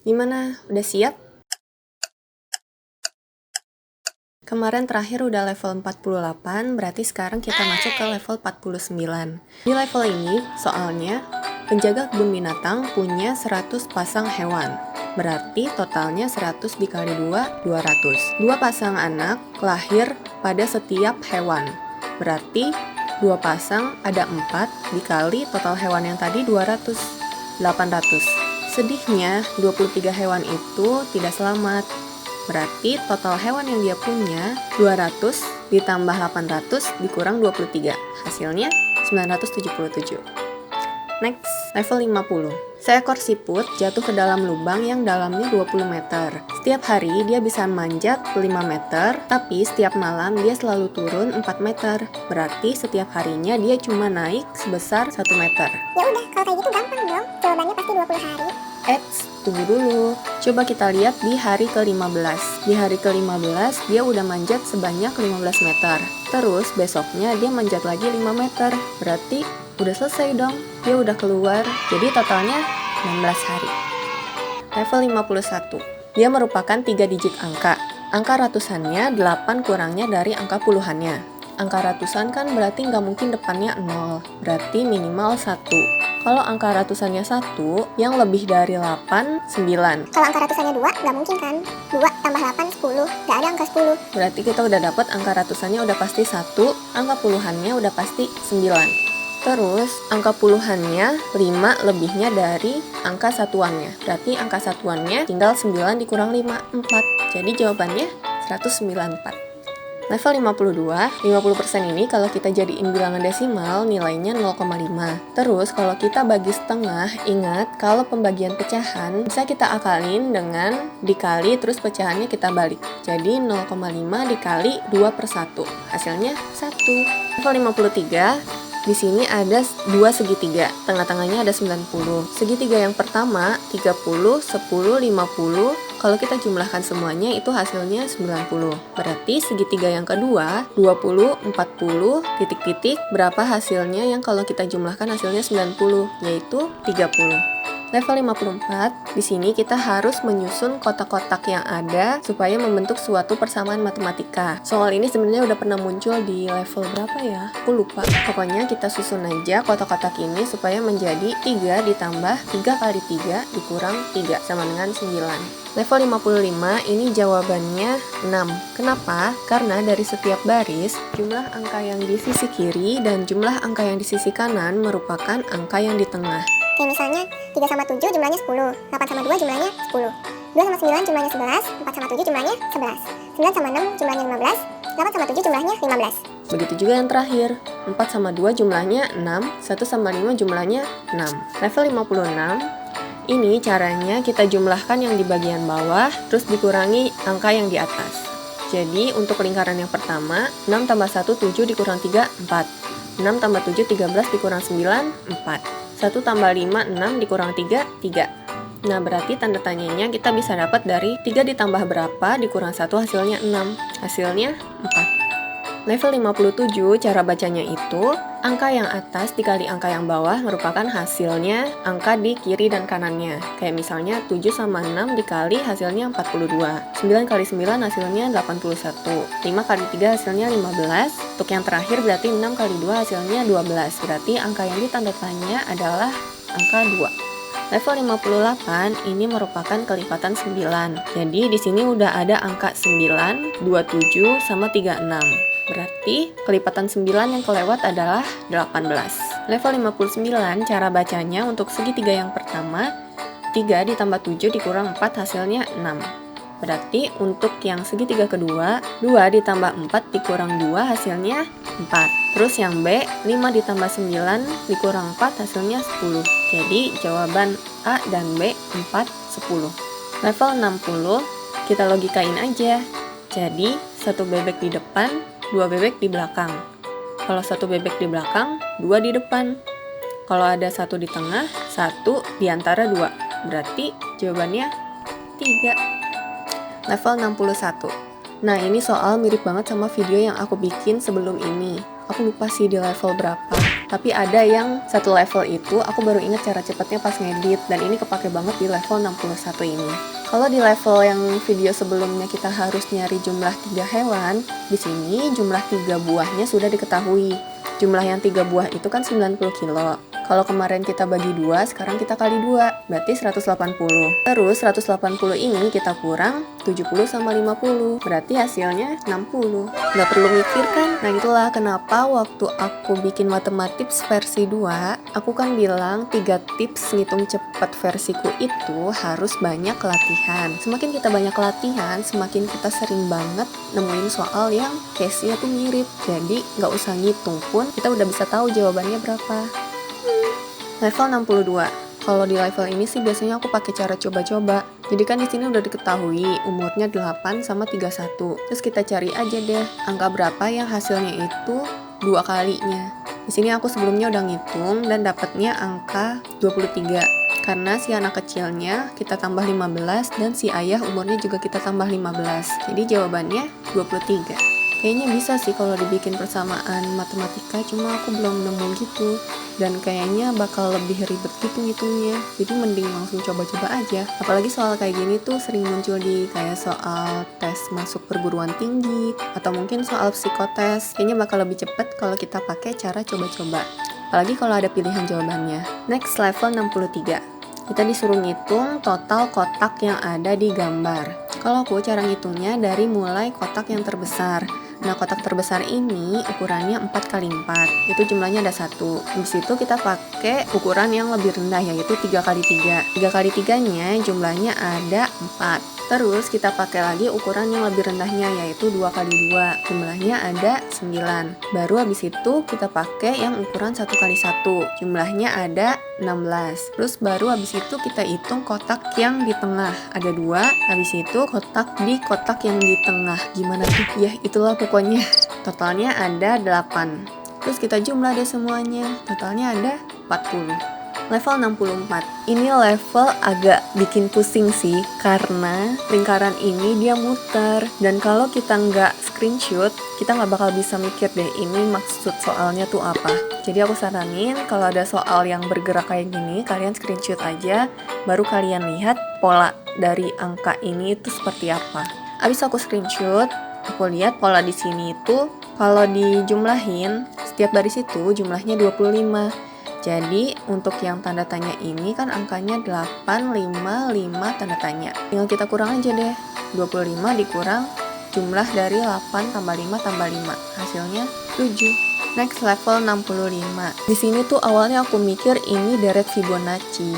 Gimana? Udah siap? Kemarin terakhir udah level 48, berarti sekarang kita masuk ke level 49. Di level ini, soalnya, penjaga kebun binatang punya 100 pasang hewan. Berarti totalnya 100 dikali 2, 200. 2 pasang anak lahir pada setiap hewan. Berarti 2 pasang ada 4 dikali total hewan yang tadi 200, 800. Sedihnya, 23 hewan itu tidak selamat. Berarti total hewan yang dia punya 200 ditambah 800 dikurang 23. Hasilnya 977. Next, level 50. Seekor siput jatuh ke dalam lubang yang dalamnya 20 meter. Setiap hari dia bisa manjat 5 meter, tapi setiap malam dia selalu turun 4 meter. Berarti setiap harinya dia cuma naik sebesar 1 meter. Ya udah, kalau kayak gitu gampang dong. Jawabannya pasti 20 hari. Tunggu dulu. Coba kita lihat di hari ke-15. Di hari ke-15 dia udah manjat sebanyak 15 meter. Terus besoknya dia manjat lagi 5 meter. Berarti udah selesai dong. Dia udah keluar. Jadi totalnya 16 hari. Level 51. Dia merupakan 3 digit angka. Angka ratusannya 8 kurangnya dari angka puluhannya. Angka ratusan kan berarti nggak mungkin depannya 0. Berarti minimal 1. Kalau angka ratusannya 1, yang lebih dari 8, 9. Kalau angka ratusannya 2, nggak mungkin kan? 2 tambah 8, 10. Nggak ada angka 10. Berarti kita udah dapet angka ratusannya udah pasti 1, angka puluhannya udah pasti 9. Terus, angka puluhannya 5 lebihnya dari angka satuannya. Berarti angka satuannya tinggal 9 dikurang 5, 4. Jadi jawabannya 194. Level 52, 50% ini kalau kita jadiin bilangan desimal nilainya 0,5. Terus kalau kita bagi setengah, ingat kalau pembagian pecahan bisa kita akalin dengan dikali terus pecahannya kita balik. Jadi 0,5 dikali 2/1. Hasilnya 1. Level 53, di sini ada 2 segitiga, tengah-tengahnya ada 90. Segitiga yang pertama 30, 10, 50. Kalau kita jumlahkan semuanya itu hasilnya 90. Berarti segitiga yang kedua 20, 40, titik-titik, berapa hasilnya yang kalau kita jumlahkan hasilnya 90, yaitu 30. Level 54, di sini kita harus menyusun kotak-kotak yang ada supaya membentuk suatu persamaan matematika. Soal ini sebenarnya udah pernah muncul di level berapa ya? Aku lupa. Pokoknya kita susun aja kotak-kotak ini supaya menjadi 3 ditambah 3 kali 3 dikurang 3 sama dengan 9. Level 55, ini jawabannya 6. Kenapa? Karena dari setiap baris, jumlah angka yang di sisi kiri dan jumlah angka yang di sisi kanan merupakan angka yang di tengah. Kayak misalnya 3 sama 7 jumlahnya 10, 8 sama 2 jumlahnya 10, 2 sama 9 jumlahnya 11, 4 sama 7 jumlahnya 11, 9 sama 6 jumlahnya 15, 8 sama 7 jumlahnya 15. Begitu juga yang terakhir, 4 sama 2 jumlahnya 6, 1 sama 5 jumlahnya 6. Level 56, ini caranya kita jumlahkan yang di bagian bawah, terus dikurangi angka yang di atas. Jadi untuk lingkaran yang pertama, 6 tambah 1, 7 dikurang 3, 4. 6 tambah 7, 13 dikurang 9, 4. 1 tambah 5, 6 dikurang 3, 3. Nah, berarti tanda tanyanya kita bisa dapat dari 3 ditambah berapa dikurang 1 hasilnya 6. Hasilnya 4. Level 57, cara bacanya itu, angka yang atas dikali angka yang bawah merupakan hasilnya angka di kiri dan kanannya. Kayak misalnya 7 sama 6 dikali hasilnya 42. 9 kali 9 hasilnya 81. 5 kali 3 hasilnya 15. Untuk yang terakhir berarti 6 kali 2 hasilnya 12. Berarti angka yang ditanda tanya adalah angka 2. Level 58 ini merupakan kelipatan 9. Jadi di sini udah ada angka 9, 27 sama 36. Berarti kelipatan 9 yang kelewat adalah 18. Level 59 cara bacanya untuk segitiga yang pertama 3 ditambah 7 dikurang 4 hasilnya 6. Berarti untuk yang segitiga kedua 2 ditambah 4 dikurang 2 hasilnya 4. Terus yang B 5 ditambah 9 dikurang 4 hasilnya 10. Jadi jawaban A dan B 4, 10. Level 60 kita logikain aja. Jadi 1 bebek di depan, 2 bebek di belakang. Kalau 1 bebek di belakang, 2 di depan. Kalau ada 1 di tengah, 1 di antara 2. Berarti jawabannya 3. Level 61. Nah, ini soal mirip banget sama video yang aku bikin sebelum ini. Aku lupa sih di level berapa. Tapi ada yang satu level itu aku baru ingat cara cepatnya pas ngedit, dan ini kepake banget di level 61 ini. Kalau di level yang video sebelumnya kita harus nyari jumlah 3 hewan, di sini jumlah 3 buahnya sudah diketahui. Jumlah yang 3 buah itu kan 90 kilo. Kalau kemarin kita bagi 2, sekarang kita kali 2, berarti 180. Terus 180 ini kita kurang 70 sama 50, berarti hasilnya 60. Nggak perlu mikir kan? Nah itulah kenapa waktu aku bikin Mathematips versi 2, aku kan bilang 3 tips ngitung cepat versiku itu harus banyak latihan. Semakin kita banyak latihan, semakin kita sering banget nemuin soal yang case-nya tuh mirip. Jadi nggak usah ngitung pun, kita udah bisa tahu jawabannya berapa. Level 62. Kalau di level ini sih biasanya aku pakai cara coba-coba. Jadi kan di sini udah diketahui umurnya 8 sama 31. Terus kita cari aja deh angka berapa yang hasilnya itu 2 kalinya. Di sini aku sebelumnya udah ngitung dan dapatnya angka 23. Karena si anak kecilnya kita tambah 15 dan si ayah umurnya juga kita tambah 15. Jadi jawabannya 23. Kayaknya bisa sih kalau dibikin persamaan matematika, cuma aku belum nemu gitu. Dan kayaknya bakal lebih ribet gitu ngitungnya. Jadi mending langsung coba-coba aja. Apalagi soal kayak gini tuh sering muncul di kayak soal tes masuk perguruan tinggi, atau mungkin soal psikotes. Kayaknya bakal lebih cepet kalau kita pakai cara coba-coba. Apalagi kalau ada pilihan jawabannya. Next, level 63. Kita disuruh ngitung total kotak yang ada di gambar. Kalau aku cara ngitungnya dari mulai kotak yang terbesar. Nah, kotak terbesar ini ukurannya 4x4. Itu jumlahnya ada 1. Habis itu kita pakai ukuran yang lebih rendah, yaitu 3x3. 3x3-nya jumlahnya ada 4. Terus kita pakai lagi ukuran yang lebih rendahnya, yaitu 2x2. Jumlahnya ada 9. Baru habis itu kita pakai yang ukuran 1x1. Jumlahnya ada 16. Terus baru habis itu kita hitung kotak yang di tengah. Ada 2. Habis itu kotak di kotak yang di tengah. Gimana tuh? Ya, itulah pokoknya. Totalnya ada 8. Terus kita jumlah deh semuanya. Totalnya ada 40. Level 64. Ini level agak bikin pusing sih, karena lingkaran ini dia muter. Dan kalau kita nggak screenshot, kita nggak bakal bisa mikir deh ini maksud soalnya tuh apa. Jadi aku saranin kalau ada soal yang bergerak kayak gini, kalian screenshot aja, baru kalian lihat pola dari angka ini itu seperti apa. Abis aku screenshot, aku lihat pola di sini itu kalau dijumlahin, setiap baris itu jumlahnya 25. Jadi untuk yang tanda tanya ini kan angkanya 855 tanda tanya. Tinggal kita kurang aja deh. 25 dikurang jumlah dari 8 tambah 5 tambah 5. Hasilnya 7. Next, level 65. Di sini tuh awalnya aku mikir ini deret Fibonacci.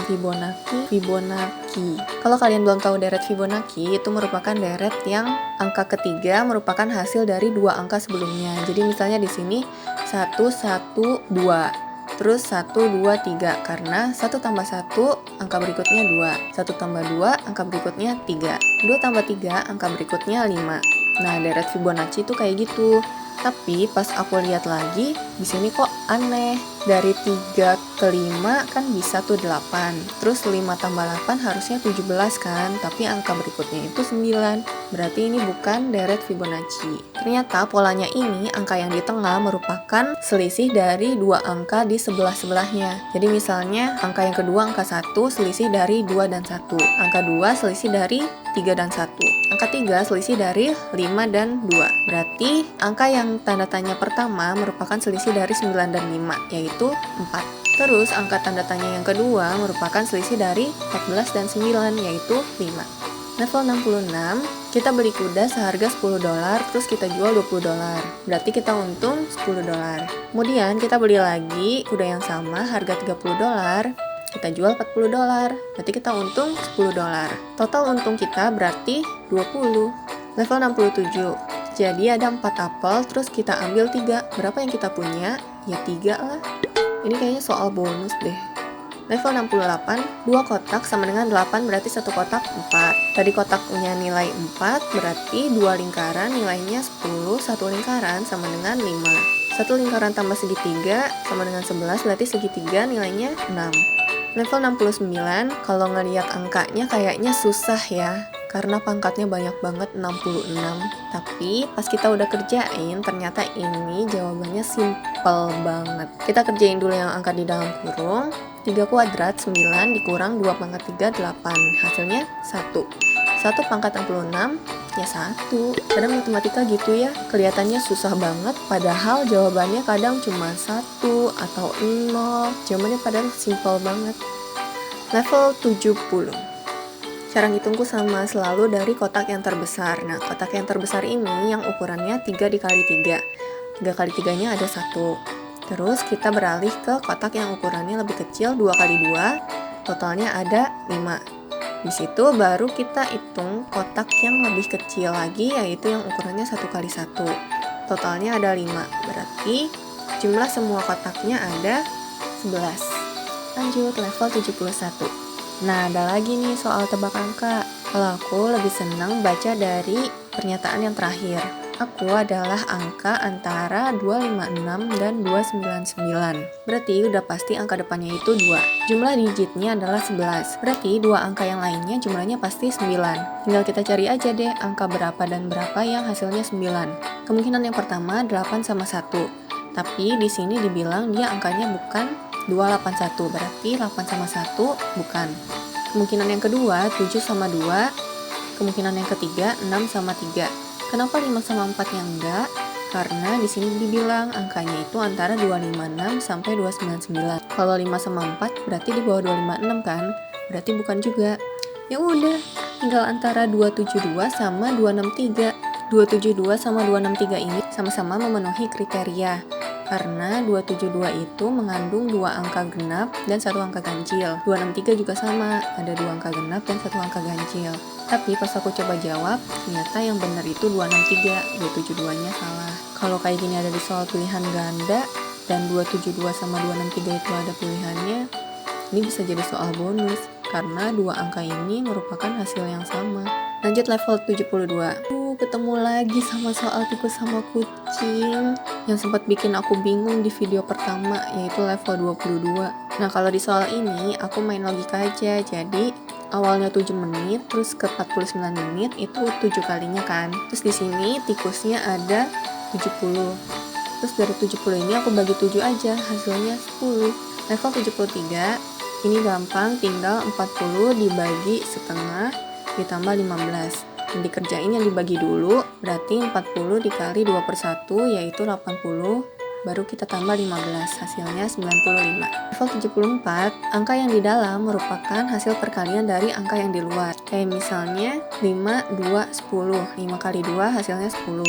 Kalau kalian belum tahu deret Fibonacci, itu merupakan deret yang angka ketiga merupakan hasil dari 2 angka sebelumnya. Jadi misalnya di sini 1, 1, 2. Terus 1, 2, 3, karena 1 tambah 1, angka berikutnya 2. 1 tambah 2, angka berikutnya 3. 2 tambah 3, angka berikutnya 5. Nah, deret Fibonacci itu kayak gitu. Tapi pas aku lihat lagi, di sini kok aneh. Dari 3 ke 5 kan bisa tuh 8. Terus 5 tambah 8 harusnya 17 kan, tapi angka berikutnya itu 9. Berarti ini bukan deret Fibonacci. Ternyata polanya ini, angka yang di tengah merupakan selisih dari 2 angka di sebelah-sebelahnya. Jadi misalnya angka yang kedua, angka 1, selisih dari 2 dan 1. Angka 2 selisih dari 3 dan 1. Angka 3 selisih dari 5 dan 2. Berarti angka yang tanda tanya pertama merupakan selisih dari 9 dan 5, yaitu 4. Terus angka tanda tanya yang kedua merupakan selisih dari 14 dan 9, yaitu 5. Level 66, kita beli kuda seharga $10, terus kita jual $20. Berarti kita untung $10. Kemudian kita beli lagi kuda yang sama harga $30, kita jual $40. Berarti kita untung $10. Total untung kita berarti 20. Level 67. Jadi ada 4 apel, terus kita ambil 3. Berapa yang kita punya? Ya 3 lah. Ini kayaknya soal bonus deh. Level 68, 2 kotak sama dengan 8, berarti 1 kotak 4. Tadi kotak punya nilai 4, berarti 2 lingkaran nilainya 10, 1 lingkaran sama dengan 5. 1 lingkaran tambah segitiga sama dengan 11, berarti segitiga nilainya 6. Level 69, kalau ngelihat angkanya kayaknya susah ya. karena pangkatnya banyak banget 66. Tapi pas kita udah kerjain ternyata ini jawabannya simple banget. Kita kerjain dulu yang angka di dalam kurung. 3 kuadrat 9 dikurang 2 pangkat 3 8. Hasilnya 1. 1 pangkat 66 ya 1. Kadang matematika gitu ya, kelihatannya susah banget padahal jawabannya kadang cuma 1 atau 0. Jawabannya padahal simple banget. Level 70. Cara ngitungku sama selalu dari kotak yang terbesar. Nah, kotak yang terbesar ini yang ukurannya 3 dikali 3. 3 kali 3-nya ada 1. Terus kita beralih ke kotak yang ukurannya lebih kecil 2 kali 2. Totalnya ada 5. Di situ baru kita hitung kotak yang lebih kecil lagi, yaitu yang ukurannya 1 kali 1. Totalnya ada 5. Berarti jumlah semua kotaknya ada 11. Lanjut level 71. Nah, ada lagi nih soal tebak angka. Kalau aku lebih senang baca dari pernyataan yang terakhir. Aku adalah angka antara 256 dan 299. Berarti udah pasti angka depannya itu 2. Jumlah digitnya adalah 11. Berarti dua angka yang lainnya jumlahnya pasti 9. Tinggal kita cari aja deh angka berapa dan berapa yang hasilnya 9. Kemungkinan yang pertama 8 sama 1. Tapi di sini dibilang dia angkanya bukan 281, berarti 8 sama 1 bukan. Kemungkinan yang kedua 7 sama 2. Kemungkinan yang ketiga 6 sama 3. Kenapa 5 sama 4-nya enggak? Karena di sini dibilang angkanya itu antara 256 sampai 299. Kalau 5 sama 4 berarti di bawah 256 kan? Berarti bukan juga. Ya udah, tinggal antara 272 sama 263. 272 sama 263 ini sama-sama memenuhi kriteria. Karena 272 itu mengandung 2 angka genap dan 1 angka ganjil. 263 juga sama, ada 2 angka genap dan 1 angka ganjil. Tapi pas aku coba jawab, ternyata yang benar itu 263, 272-nya salah. Kalau kayak gini ada di soal pilihan ganda, dan 272 sama 263 itu ada pilihannya, ini bisa jadi soal bonus, karena 2 angka ini merupakan hasil yang sama. Lanjut level 72. Ketemu lagi sama soal tikus sama kucing yang sempat bikin aku bingung di video pertama, yaitu level 22. Nah, kalau di soal ini aku main logika aja. Jadi awalnya 7 menit terus ke 49 menit itu 7 kalinya kan. Terus di sini tikusnya ada 70. Terus dari 70 ini aku bagi 7 aja, hasilnya 10. Level 73 ini gampang, tinggal 40 dibagi setengah ditambah 15. Dikerjain yang dibagi dulu, berarti 40 dikali 2/1 yaitu 80, baru kita tambah 15, hasilnya 95. Level 74, angka yang di dalam merupakan hasil perkalian dari angka yang di luar. Kayak misalnya 5, 2, 10, 5 kali 2 hasilnya 10.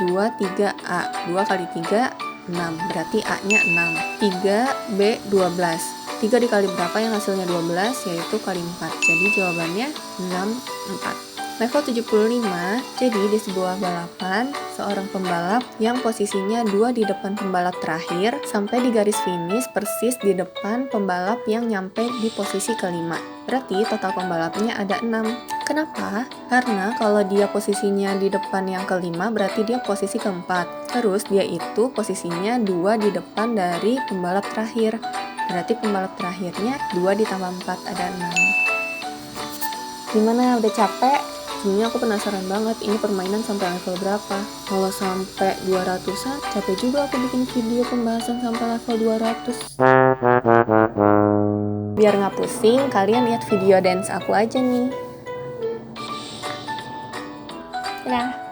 2, 3A, 2 kali 3, 6, berarti A-nya 6. 3B, 12. 3 dikali berapa yang hasilnya 12, yaitu kali 4. Jadi jawabannya 6, 4. Level 75, jadi di sebuah balapan, seorang pembalap yang posisinya 2 di depan pembalap terakhir, sampai di garis finish persis di depan pembalap yang nyampe di posisi kelima. Berarti total pembalapnya ada 6. Kenapa? Karena kalau dia posisinya di depan yang kelima, berarti dia posisi keempat. Terus dia itu posisinya 2 di depan dari pembalap terakhir. Berarti pembalap terakhirnya 2 ditambah 4 ada 6. Gimana? Udah capek? Sebenarnya aku penasaran banget ini permainan sampai level berapa. Kalau sampai 200-an, capek juga aku bikin video pembahasan sampai level 200. Biar nggak pusing, kalian lihat video dance aku aja nih. Dah.